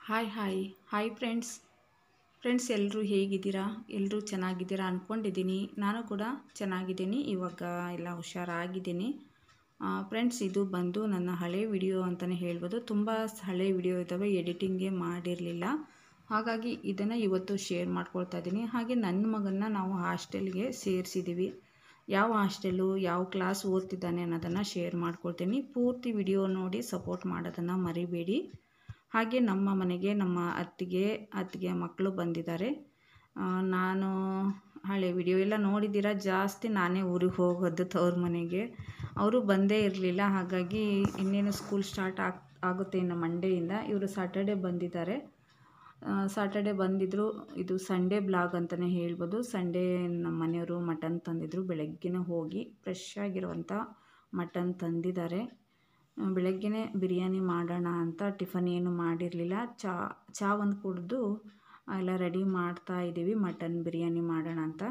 Hi hi hi friends ಎಲ್ಲರೂ ಹೇಗಿದ್ದೀರಾ? ಎಲ್ಲರೂ ಚೆನ್ನಾಗಿದ್ದೀರಾ ಅಂದ್ಕೊಂಡಿದ್ದೀನಿ. ನಾನು ಕೂಡ ಚೆನ್ನಾಗಿದ್ದೀನಿ. ಇವಾಗ ಎಲ್ಲ ಹುಷಾರಾಗಿದ್ದೀನಿ. ಫ್ರೆಂಡ್ಸ್, ಇದು ಬಂದು ನನ್ನ ಹಳೆ ವಿಡಿಯೋ ಅಂತಲೇ ಹೇಳ್ಬೋದು. ತುಂಬ ಹಳೆ ವಿಡಿಯೋ ಇದ್ದಾವೆ, ಎಡಿಟಿಂಗೇ ಮಾಡಿರಲಿಲ್ಲ. ಹಾಗಾಗಿ ಇದನ್ನು ಇವತ್ತು ಶೇರ್ ಮಾಡ್ಕೊಳ್ತಾ ಇದ್ದೀನಿ. ಹಾಗೆ ನನ್ನ ಮಗನ್ನ ನಾವು ಹಾಸ್ಟೆಲ್ಗೆ ಸೇರಿಸಿದ್ದೀವಿ. ಯಾವ ಹಾಸ್ಟೆಲು, ಯಾವ ಕ್ಲಾಸ್ ಓದ್ತಿದ್ದಾನೆ ಅನ್ನೋದನ್ನು ಶೇರ್ ಮಾಡ್ಕೊಳ್ತೀನಿ. ಪೂರ್ತಿ ವಿಡಿಯೋ ನೋಡಿ ಸಪೋರ್ಟ್ ಮಾಡೋದನ್ನು ಮರಿಬೇಡಿ. ಹಾಗೆ ನಮ್ಮ ಮನೆಗೆ ನಮ್ಮ ಅತ್ತಿಗೆ ಮಕ್ಕಳು ಬಂದಿದ್ದಾರೆ. ನಾನು ಹಳೆ ವಿಡಿಯೋ ಎಲ್ಲ ನೋಡಿದ್ದೀರಾ. ಜಾಸ್ತಿ ನಾನೇ ಊರಿಗೆ ಹೋಗೋದು ತವ್ರ ಮನೆಗೆ. ಅವರು ಬಂದೇ ಇರಲಿಲ್ಲ. ಹಾಗಾಗಿ ಇನ್ನೇನು ಸ್ಕೂಲ್ ಸ್ಟಾರ್ಟ್ ಆಗುತ್ತೆ ಇನ್ನು ಮಂಡೆಯಿಂದ. ಇವರು ಸಾಟರ್ಡೆ ಬಂದಿದ್ದಾರೆ. ಸಾಟರ್ಡೆ ಬಂದಿದ್ದರು. ಇದು ಸಂಡೇ ಬ್ಲಾಗ್ ಅಂತಲೇ ಹೇಳ್ಬೋದು. ಸಂಡೇ ನಮ್ಮ ಮನೆಯವರು ಮಟನ್ ತಂದಿದ್ದರು. ಬೆಳಗ್ಗೆನೇ ಹೋಗಿ ಫ್ರೆಶ್ ಆಗಿರುವಂಥ ಮಟನ್ ತಂದಿದ್ದಾರೆ. ಬೆಳಗ್ಗೆನೇ ಬಿರಿಯಾನಿ ಮಾಡೋಣ ಅಂತ ಟಿಫನ್ ಏನು ಮಾಡಿರಲಿಲ್ಲ. ಚಾ ಒಂದು ಕುಡಿದು ಎಲ್ಲ ರೆಡಿ ಮಾಡ್ತಾ ಇದ್ದೀವಿ. ಮಟನ್ ಬಿರಿಯಾನಿ ಮಾಡೋಣ ಅಂತ.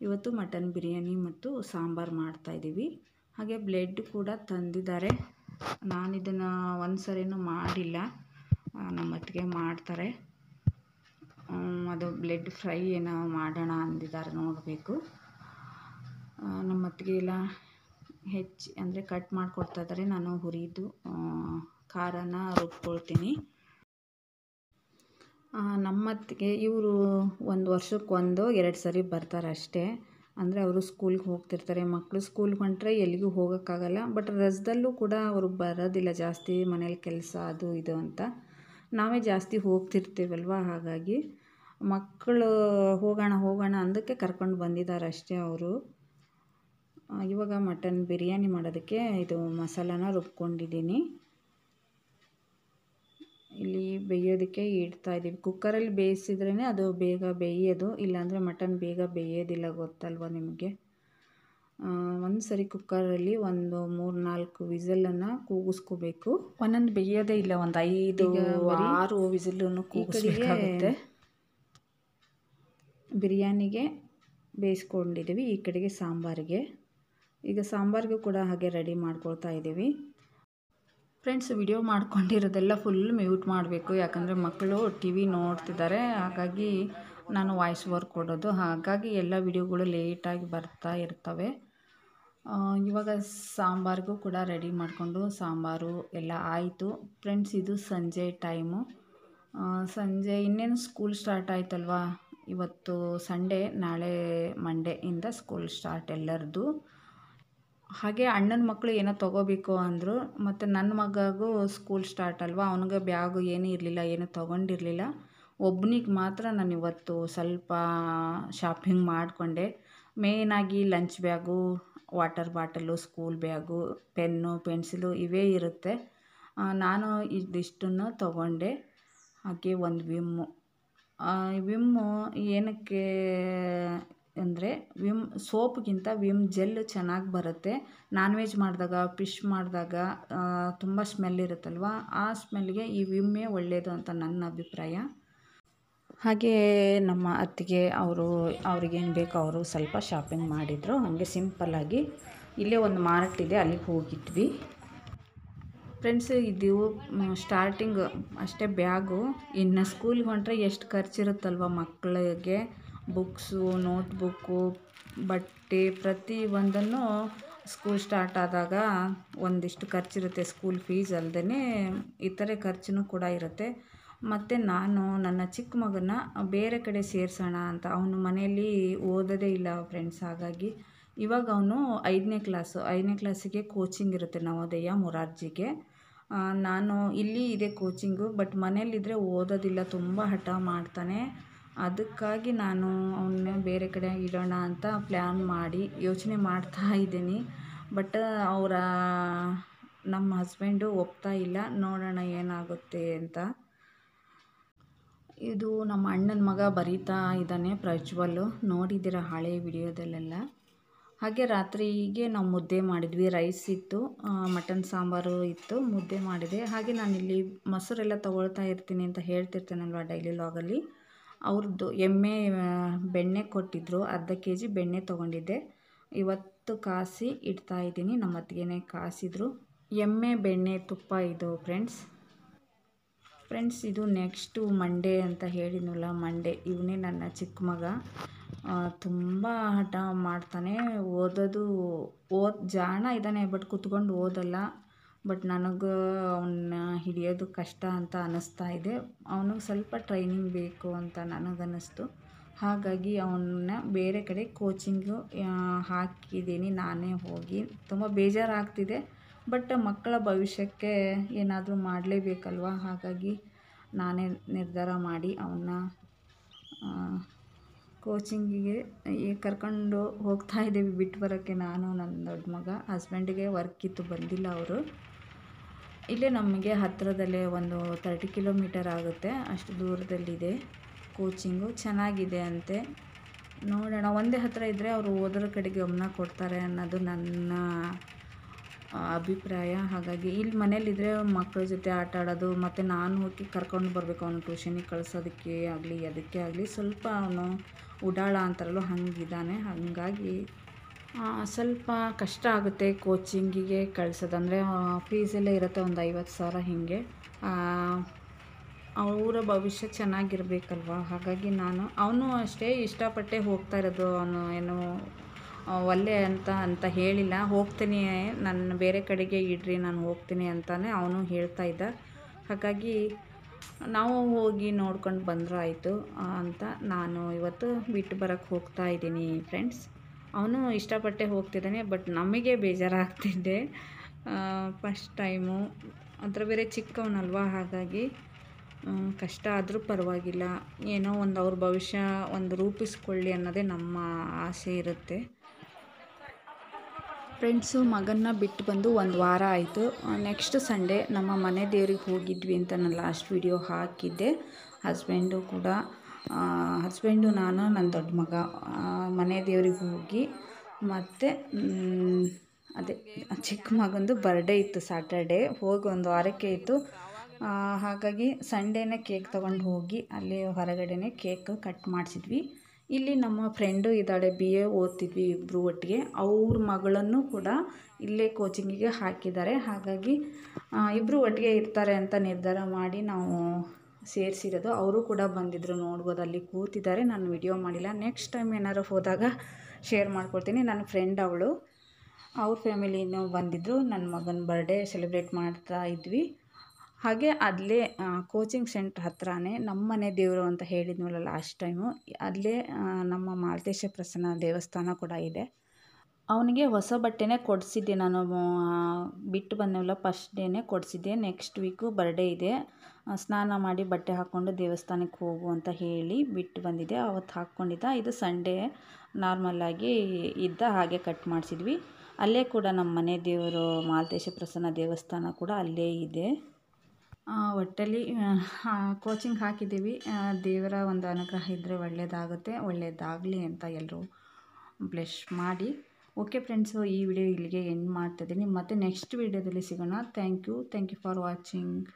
ಇವತ್ತು ಮಟನ್ ಬಿರಿಯಾನಿ ಮತ್ತು ಸಾಂಬಾರು ಮಾಡ್ತಾಯಿದ್ದೀವಿ. ಹಾಗೆ ಬ್ಲೆಡ್ ಕೂಡ ತಂದಿದ್ದಾರೆ. ನಾನು ಇದನ್ನು ಒಂದು ಸರಿನೂ ಮಾಡಿಲ್ಲ. ನಮ್ಮ ಅತ್ತಿಗೆ ಮಾಡ್ತಾರೆ. ಅದು ಬ್ಲೆಡ್ ಫ್ರೈ ಏನೋ ಮಾಡೋಣ ಅಂದಿದ್ದಾರೆ, ನೋಡಬೇಕು. ನಮ್ಮ ಅತ್ತಿಗೆ ಎಲ್ಲ ಅಂದರೆ ಕಟ್ ಮಾಡಿಕೊಡ್ತಾ ಇದ್ದಾರೆ. ನಾನು ಹುರಿದು ಖಾರನ ರುಬ್ಕೊಳ್ತೀನಿ. ನಮ್ಮತ್ತಿಗೆ ಇವರು ಒಂದು ವರ್ಷಕ್ಕೆ 1-2 ಸರಿ ಬರ್ತಾರೆ ಅಷ್ಟೇ. ಅಂದರೆ ಅವರು ಸ್ಕೂಲ್ಗೆ ಹೋಗ್ತಿರ್ತಾರೆ. ಮಕ್ಕಳು ಸ್ಕೂಲ್ಗೆ ಹೊಂಟ್ರೆ ಎಲ್ಲಿಗೂ ಹೋಗೋಕ್ಕಾಗಲ್ಲ. ಬಟ್ ರಜದಲ್ಲೂ ಕೂಡ ಅವರು ಬರೋದಿಲ್ಲ ಜಾಸ್ತಿ, ಮನೇಲಿ ಕೆಲಸ ಅದು ಇದು ಅಂತ. ನಾವೇ ಜಾಸ್ತಿ ಹೋಗ್ತಿರ್ತೀವಲ್ವ. ಹಾಗಾಗಿ ಮಕ್ಕಳು ಹೋಗೋಣ ಅಂದಕ್ಕೆ ಕರ್ಕೊಂಡು ಬಂದಿದ್ದಾರೆ ಅಷ್ಟೇ ಅವರು. ಇವಾಗ ಮಟನ್ ಬಿರಿಯಾನಿ ಮಾಡೋದಕ್ಕೆ ಇದು ಮಸಾಲಾನ ರುಬ್ಕೊಂಡಿದ್ದೀನಿ. ಇಲ್ಲಿ ಬೇಯೋದಕ್ಕೆ ಇಡ್ತಾಯಿದ್ದೀವಿ. ಕುಕ್ಕರಲ್ಲಿ ಬೇಯಿಸಿದ್ರೇ ಅದು ಬೇಗ ಬೇಯೋದು, ಇಲ್ಲಾಂದರೆ ಮಟನ್ ಬೇಗ ಬೇಯೋದಿಲ್ಲ, ಗೊತ್ತಲ್ವ ನಿಮಗೆ. ಒಂದು ಸರಿ ಕುಕ್ಕರಲ್ಲಿ ಒಂದು 3-4 ವಿಸಲನ್ನು ಕೂಗಿಸ್ಕೋಬೇಕು. ಒಂದೊಂದು ಬೇಯೋದೇ ಇಲ್ಲ, ಒಂದು 5-6 ವಿಸಲನ್ನು ಕೂಗಿಸ್ಬೇಕಾಗುತ್ತೆ. ಬಿರಿಯಾನಿಗೆ ಬೇಯಿಸ್ಕೊಂಡಿದ್ದೀವಿ. ಈ ಕಡೆಗೆ ಸಾಂಬಾರಿಗೆ, ಈಗ ಸಾಂಬಾರಿಗೂ ಕೂಡ ಹಾಗೆ ರೆಡಿ ಮಾಡ್ಕೊಳ್ತಾ ಇದ್ದೀವಿ. ಫ್ರೆಂಡ್ಸ್, ವಿಡಿಯೋ ಮಾಡ್ಕೊಂಡಿರೋದೆಲ್ಲ ಫುಲ್ ಮ್ಯೂಟ್ ಮಾಡಬೇಕು, ಯಾಕಂದರೆ ಮಕ್ಕಳು TV ನೋಡ್ತಿದ್ದಾರೆ. ಹಾಗಾಗಿ ನಾನು ವಾಯ್ಸ್ ಓವರ್ ಕೊಡೋದು. ಹಾಗಾಗಿ ಎಲ್ಲ ವಿಡಿಯೋಗಳು ಲೇಟಾಗಿ ಬರ್ತಾ ಇರ್ತವೆ. ಇವಾಗ ಸಾಂಬಾರಿಗೂ ಕೂಡ ರೆಡಿ ಮಾಡಿಕೊಂಡು ಸಾಂಬಾರು ಎಲ್ಲ ಆಯಿತು. ಫ್ರೆಂಡ್ಸ್, ಇದು ಸಂಜೆ ಟೈಮು. ಸಂಜೆ ಇನ್ನೇನು ಸ್ಕೂಲ್ ಸ್ಟಾರ್ಟ್ ಆಯ್ತಲ್ವ. ಇವತ್ತು ಸಂಡೇ, ನಾಳೆ ಮಂಡೆಯಿಂದ ಸ್ಕೂಲ್ ಸ್ಟಾರ್ಟ್ ಎಲ್ಲರದ್ದು. ಹಾಗೆ ಅಣ್ಣನ ಮಕ್ಕಳು ಏನೋ ತೊಗೋಬೇಕು ಅಂದರು. ಮತ್ತು ನನ್ನ ಮಗಗೂ ಸ್ಕೂಲ್ ಸ್ಟಾರ್ಟ್ ಅಲ್ವ, ಅವನಿಗೆ ಬ್ಯಾಗು ಏನೂ ಇರಲಿಲ್ಲ, ಏನೂ ತೊಗೊಂಡಿರಲಿಲ್ಲ. ಒಬ್ಬನಿಗೆ ಮಾತ್ರ ನಾನು ಇವತ್ತು ಸ್ವಲ್ಪ ಶಾಪಿಂಗ್ ಮಾಡಿಕೊಂಡೆ. ಮೇಯ್ನಾಗಿ lunch bag, water bottle, school bag, pen, pencil ಇವೇ ಇರುತ್ತೆ. ನಾನು ಇದಿಷ್ಟನ್ನು ತೊಗೊಂಡೆ. ಹಾಗೆ ಒಂದು ವಿಮ್ಮು ಏನಕ್ಕೆ ಅಂದರೆ ಸೋಪ್ಗಿಂತ ವಿಮ್ ಜೆಲ್ ಚೆನ್ನಾಗಿ ಬರುತ್ತೆ. ನಾನ್ ವೆಜ್ ಮಾಡಿದಾಗ, ಫಿಶ್ ಮಾಡಿದಾಗ ತುಂಬ ಸ್ಮೆಲ್ ಇರುತ್ತಲ್ವ, ಆ ಸ್ಮೆಲ್ಗೆ ಈ ವಿಮ್ಮೇ ಒಳ್ಳೆಯದು ಅಂತ ನನ್ನ ಅಭಿಪ್ರಾಯ. ಹಾಗೆ ನಮ್ಮ ಅತ್ತಿಗೆ ಅವ್ರಿಗೇನು ಬೇಕೋ ಅವರು ಸ್ವಲ್ಪ ಶಾಪಿಂಗ್ ಮಾಡಿದರು. ಹಾಗೆ ಸಿಂಪಲ್ಲಾಗಿ ಇಲ್ಲೇ ಒಂದು ಮಾರ್ಟ್ ಇದೆ, ಅಲ್ಲಿಗೆ ಹೋಗಿದ್ವಿ. ಫ್ರೆಂಡ್ಸ್, ಇದು ಸ್ಟಾರ್ಟಿಂಗ್ ಅಷ್ಟೇ ಬ್ಯಾಗು. ಇನ್ನು ಸ್ಕೂಲ್ಗೆ ಹೊಂಟ್ರೆ ಎಷ್ಟು ಖರ್ಚಿರುತ್ತಲ್ವ ಮಕ್ಕಳಿಗೆ. ಬುಕ್ಸು, ನೋಟ್ಬುಕ್ಕು, ಬಟ್ಟೆ ಪ್ರತಿಯೊಂದನ್ನು ಸ್ಕೂಲ್ ಸ್ಟಾರ್ಟ್ ಆದಾಗ ಒಂದಿಷ್ಟು ಖರ್ಚಿರುತ್ತೆ. ಸ್ಕೂಲ್ ಫೀಸ್ ಅಲ್ಲದೇ ಇತರೆ ಖರ್ಚು ಕೂಡ ಇರುತ್ತೆ. ಮತ್ತು ನಾನು ನನ್ನ ಚಿಕ್ಕ ಮಗನ ಬೇರೆ ಕಡೆ ಸೇರಿಸೋಣ ಅಂತ, ಅವನು ಮನೆಯಲ್ಲಿ ಓದೋದೇ ಇಲ್ಲ ಫ್ರೆಂಡ್ಸ್. ಹಾಗಾಗಿ ಇವಾಗ ಅವನು 5ನೇ ಕ್ಲಾಸಿಗೆ ಕೋಚಿಂಗ್ ಇರುತ್ತೆ, ನವೋದಯ ಮೊರಾರ್ಜಿಗೆ. ನಾನು ಇಲ್ಲಿ ಇದೆ ಕೋಚಿಂಗು, ಬಟ್ ಮನೇಲಿದ್ದರೆ ಓದೋದಿಲ್ಲ, ತುಂಬ ಹಠ ಮಾಡ್ತಾನೆ. ಅದಕ್ಕಾಗಿ ನಾನು ಅವನ್ನ ಬೇರೆ ಕಡೆ ಇಡೋಣ ಅಂತ ಪ್ಲ್ಯಾನ್ ಮಾಡಿ ಯೋಚನೆ ಮಾಡ್ತಾ ಇದ್ದೀನಿ. ಬಟ್ ನಮ್ಮ ಹಸ್ಬೆಂಡು ಒಪ್ತಾ ಇಲ್ಲ. ನೋಡೋಣ ಏನಾಗುತ್ತೆ ಅಂತ. ಇದು ನಮ್ಮ ಅಣ್ಣನ ಮಗ ಬರೀತಾ ಇದ್ದಾನೆ, ಪ್ರಜ್ವಲ್. ನೋಡಿದ್ದೀರ ಹಳೆ ವಿಡಿಯೋದಲ್ಲೆಲ್ಲ. ಹಾಗೆ ರಾತ್ರಿಗೆ ನಾವು ಮುದ್ದೆ ಮಾಡಿದ್ವಿ. ರೈಸ್ ಇತ್ತು, ಮಟನ್ ಸಾಂಬಾರು ಇತ್ತು, ಮುದ್ದೆ ಮಾಡಿದೆ. ಹಾಗೆ ನಾನಿಲ್ಲಿ ಮೊಸರೆಲ್ಲ ತೊಗೊಳ್ತಾ ಇರ್ತೀನಿ ಅಂತ ಹೇಳ್ತಿರ್ತೇನಲ್ವ ಡೈಲಿ ಲಾಗಲ್ಲಿ. ಅವ್ರದ್ದು ಎಮ್ಮೆ ಬೆಣ್ಣೆ ಕೊಟ್ಟಿದ್ದರು, ಅರ್ಧ kg ಬೆಣ್ಣೆ ತೊಗೊಂಡಿದ್ದೆ. ಇವತ್ತು ಕಾಸಿ ಇಡ್ತಾಯಿದ್ದೀನಿ. ನಮ್ಮ ಅತ್ತಿಗೆನೇ ಕಾಸಿದ್ರು. ಎಮ್ಮೆ ಬೆಣ್ಣೆ ತುಪ್ಪ ಇದು ಫ್ರೆಂಡ್ಸ್. ಫ್ರೆಂಡ್ಸ್, ಇದು ನೆಕ್ಸ್ಟು ಮಂಡೇ ಅಂತ ಹೇಳಿದ್ನಲ್ಲ, ಮಂಡೇ. ಇವನೇ ನನ್ನ ಚಿಕ್ಕ ಮಗ. ತುಂಬ ಹಠ ಮಾಡ್ತಾನೆ. ಜಾಣ ಇದ್ದಾನೆ, ಬಟ್ ಕುತ್ಕೊಂಡು ಓದಲ್ಲ. ಬಟ್ ನನಗೆ ಅವನ್ನ ಹಿಡಿಯೋದು ಕಷ್ಟ ಅಂತ ಅನ್ನಿಸ್ತಾ ಇದೆ. ಅವನಿಗೆ ಸ್ವಲ್ಪ ಟ್ರೈನಿಂಗ್ ಬೇಕು ಅಂತ ನನಗನ್ನಿಸ್ತು. ಹಾಗಾಗಿ ಅವನ್ನ ಬೇರೆ ಕಡೆ ಕೋಚಿಂಗು ಹಾಕಿದ್ದೀನಿ ನಾನೇ ಹೋಗಿ. ತುಂಬ ಬೇಜಾರಾಗ್ತಿದೆ, ಬಟ್ ಮಕ್ಕಳ ಭವಿಷ್ಯಕ್ಕೆ ಏನಾದರೂ ಮಾಡಲೇಬೇಕಲ್ವ. ಹಾಗಾಗಿ ನಾನೇ ನಿರ್ಧಾರ ಮಾಡಿ ಅವನ್ನ ಕೋಚಿಂಗಿಗೆ ಕರ್ಕೊಂಡು ಹೋಗ್ತಾ ಇದ್ದೀವಿ. ಬಿಟ್ಟು ಬರೋಕ್ಕೆ ನಾನು ನನ್ನ ದೊಡ್ಡ ಮಗ. ಹಸ್ಬೆಂಡಿಗೆ ವರ್ಕ್ ಇತ್ತು, ಬಂದಿಲ್ಲ ಅವರು. ಇಲ್ಲೇ ನಮಗೆ ಹತ್ತಿರದಲ್ಲೇ ಒಂದು 30 ಕಿಲೋಮೀಟರ್ ಆಗುತ್ತೆ, ಅಷ್ಟು ದೂರದಲ್ಲಿದೆ ಕೋಚಿಂಗು. ಚೆನ್ನಾಗಿದೆ ಅಂತೆ. ನೋಡೋಣ, ಒಂದೇ ಹತ್ತಿರ ಇದ್ದರೆ ಅವರು ಓದೋದ್ರ ಕಡೆ ಗಮನ ಕೊಡ್ತಾರೆ ಅನ್ನೋದು ನನ್ನ ಅಭಿಪ್ರಾಯ. ಹಾಗಾಗಿ ಇಲ್ಲಿ ಮನೇಲಿದ್ದರೆ ಮಕ್ಕಳ ಜೊತೆ ಆಟ ಆಡೋದು, ಮತ್ತು ನಾನು ಹೋಗಿ ಕರ್ಕೊಂಡು ಬರಬೇಕು. ಅವನು ಟ್ಯೂಷನಿಗೆ ಕಳಿಸೋದಕ್ಕೆ ಆಗಲಿ ಅದಕ್ಕೆ ಆಗಲಿ ಸ್ವಲ್ಪ ಅವನು ಉಡಾಳ ಅಂತಾರಲ್ಲ ಹಂಗಿದ್ದಾನೆ. ಹಾಗಾಗಿ ಸ್ವಲ್ಪ ಕಷ್ಟ ಆಗುತ್ತೆ ಕೋಚಿಂಗಿಗೆ ಕಳಿಸೋದಂದರೆ. ಫೀಸೆಲ್ಲ ಇರುತ್ತೆ ಒಂದು 50,000 ಹೀಗೆ. ಅವರ ಭವಿಷ್ಯ ಚೆನ್ನಾಗಿರಬೇಕಲ್ವ. ಹಾಗಾಗಿ ಅವನು ಅಷ್ಟೇ ಇಷ್ಟಪಟ್ಟೆ ಹೋಗ್ತಾ ಇರೋದು. ಅವನು ಏನು ಒಲ್ಲೆ ಅಂತ ಹೇಳಿಲ್ಲ. ಹೋಗ್ತೀನಿ, ನನ್ನ ಬೇರೆ ಕಡೆಗೆ ಇಡ್ರಿ, ನಾನು ಹೋಗ್ತೀನಿ ಅಂತಾನೆ ಅವನು ಹೇಳ್ತಾ ಇದ್ದ. ಹಾಗಾಗಿ ನಾವು ಹೋಗಿ ನೋಡ್ಕೊಂಡು ಬಂದರೂ ಆಯಿತು ಅಂತ ನಾನು ಇವತ್ತು ಬಿಟ್ಟು ಬರೋಕ್ಕೆ ಹೋಗ್ತಾ ಇದ್ದೀನಿ ಫ್ರೆಂಡ್ಸ್. ಅವನು ಇಷ್ಟಪಟ್ಟೆ ಹೋಗ್ತಿದ್ದಾನೆ, ಬಟ್ ನಮಗೆ ಬೇಜಾರಾಗ್ತಿದೆ. ಫಸ್ಟ್ ಟೈಮು, ಅದರ ಬೇರೆ ಚಿಕ್ಕವನಲ್ವ. ಹಾಗಾಗಿ ಕಷ್ಟ ಆದರೂ ಪರವಾಗಿಲ್ಲ, ಏನೋ ಒಂದು ಅವ್ರ ಭವಿಷ್ಯ ಒಂದು ರೂಪಿಸ್ಕೊಳ್ಳಿ ಅನ್ನೋದೇ ನಮ್ಮ ಆಸೆ ಇರುತ್ತೆ. ಫ್ರೆಂಡ್ಸು, ಮಗನ್ನ ಬಿಟ್ಟು ಬಂದು 1 ವಾರ ಆಯಿತು. ನೆಕ್ಸ್ಟ್ ಸಂಡೇ ನಮ್ಮ ಮನೆ ದೇವ್ರಿಗೆ ಹೋಗಿದ್ವಿ ಅಂತ ನಾನು ಲಾಸ್ಟ್ ವಿಡಿಯೋ ಹಾಕಿದ್ದೆ. ಹಸ್ಬೆಂಡು ನಾನು ನನ್ನ ದೊಡ್ಡ ಮಗ ಮನೆ ದೇವ್ರಿಗೆ ಹೋಗಿ, ಮತ್ತು ಅದೇ ಚಿಕ್ಕ ಮಗಂದು ಬರ್ಡೇ ಇತ್ತು ಸ್ಯಾಟರ್ಡೇ. ಹೋಗಿ 1 ವಾರಕ್ಕೆ ಇತ್ತು. ಹಾಗಾಗಿ ಸಂಡೇನೇ ಕೇಕ್ ತೊಗೊಂಡು ಹೋಗಿ ಅಲ್ಲಿ ಹೊರಗಡೆನೇ ಕೇಕ್ ಕಟ್ ಮಾಡಿಸಿದ್ವಿ. ಇಲ್ಲಿ ನಮ್ಮ ಫ್ರೆಂಡು ಇದ್ದಾಳೆ, BA ಓದ್ತಿದ್ವಿ ಇಬ್ಬರು ಒಟ್ಟಿಗೆ. ಅವ್ರ ಮಗಳನ್ನು ಕೂಡ ಇಲ್ಲೇ ಕೋಚಿಂಗಿಗೆ ಹಾಕಿದ್ದಾರೆ. ಹಾಗಾಗಿ ಇಬ್ಬರು ಒಟ್ಟಿಗೆ ಇರ್ತಾರೆ ಅಂತ ನಿರ್ಧಾರ ಮಾಡಿ ನಾವು ಸೇರಿಸಿರೋದು. ಅವರು ಕೂಡ ಬಂದಿದ್ದರು, ನೋಡ್ಬೋದು, ಅಲ್ಲಿ ಕೂತಿದ್ದಾರೆ. ನಾನು ವಿಡಿಯೋ ಮಾಡಿಲ್ಲ. ನೆಕ್ಸ್ಟ್ ಟೈಮ್ ಏನಾದ್ರು ಹೋದಾಗ ಶೇರ್ ಮಾಡ್ಕೊಳ್ತೀನಿ. ನನ್ನ ಫ್ರೆಂಡ್ ಅವಳು, ಅವ್ರ ಫ್ಯಾಮಿಲಿನೂ ಬಂದಿದ್ದರು. ನನ್ನ ಮಗನ ಬರ್ಡೇ ಸೆಲೆಬ್ರೇಟ್ ಮಾಡ್ತಾ ಇದ್ವಿ. ಹಾಗೆ ಅಲ್ಲೇ ಕೋಚಿಂಗ್ ಸೆಂಟ್ರ್ ಹತ್ರನೇ ನಮ್ಮ ಮನೆ ದೇವರು ಅಂತ ಹೇಳಿದ್ನಲ್ಲ ಲಾಸ್ಟ್ ಟೈಮು, ಅಲ್ಲೇ ನಮ್ಮ ಮಾಲ್ತೇಶ ಪ್ರಸನ್ನ ದೇವಸ್ಥಾನ ಕೂಡ ಇದೆ. ಅವನಿಗೆ ಹೊಸ ಬಟ್ಟೆನೇ ಕೊಡಿಸಿದ್ದೆ ನಾನು. ಬಿಟ್ಟು ಬಂದೆವಲ್ಲ ಫಸ್ಟ್ ಡೇನೇ ಕೊಡಿಸಿದ್ದೆ. ನೆಕ್ಸ್ಟ್ ವೀಕು ಬರ್ಡೇ ಇದೆ. ಸ್ನಾನ ಮಾಡಿ ಬಟ್ಟೆ ಹಾಕ್ಕೊಂಡು ದೇವಸ್ಥಾನಕ್ಕೆ ಹೋಗು ಅಂತ ಹೇಳಿ ಬಿಟ್ಟು ಬಂದಿದ್ದೆ. ಅವತ್ತು ಹಾಕ್ಕೊಂಡಿದ್ದ. ಇದು ಸಂಡೇ ನಾರ್ಮಲ್ಲಾಗಿ ಇದ್ದ, ಹಾಗೆ ಕಟ್ ಮಾಡಿಸಿದ್ವಿ. ಅಲ್ಲೇ ಕೂಡ ನಮ್ಮ ಮನೆ ದೇವರು ಮಾಲ್ತೇಶ ಪ್ರಸನ್ನ ದೇವಸ್ಥಾನ ಕೂಡ ಅಲ್ಲೇ ಇದೆ. ಒಟ್ಟಲ್ಲಿ ಕೋಚಿಂಗ್ ಹಾಕಿದ್ದೀವಿ. ದೇವರ ಒಂದು ಅನುಗ್ರಹ ಇದ್ದರೆ ಒಳ್ಳೆಯದಾಗುತ್ತೆ. ಒಳ್ಳೆಯದಾಗಲಿ ಅಂತ ಎಲ್ಲರೂ ಬ್ಲೆಸ್ ಮಾಡಿ. ಓಕೆ ಫ್ರೆಂಡ್ಸು, ಈ ವಿಡಿಯೋ ಇಲ್ಲಿಗೆ ಎಂಡ್ ಮಾಡ್ತಾಯಿದ್ದೀನಿ. ಮತ್ತು ನೆಕ್ಸ್ಟ್ ವಿಡಿಯೋದಲ್ಲಿ ಸಿಗೋಣ. Thank you for watching.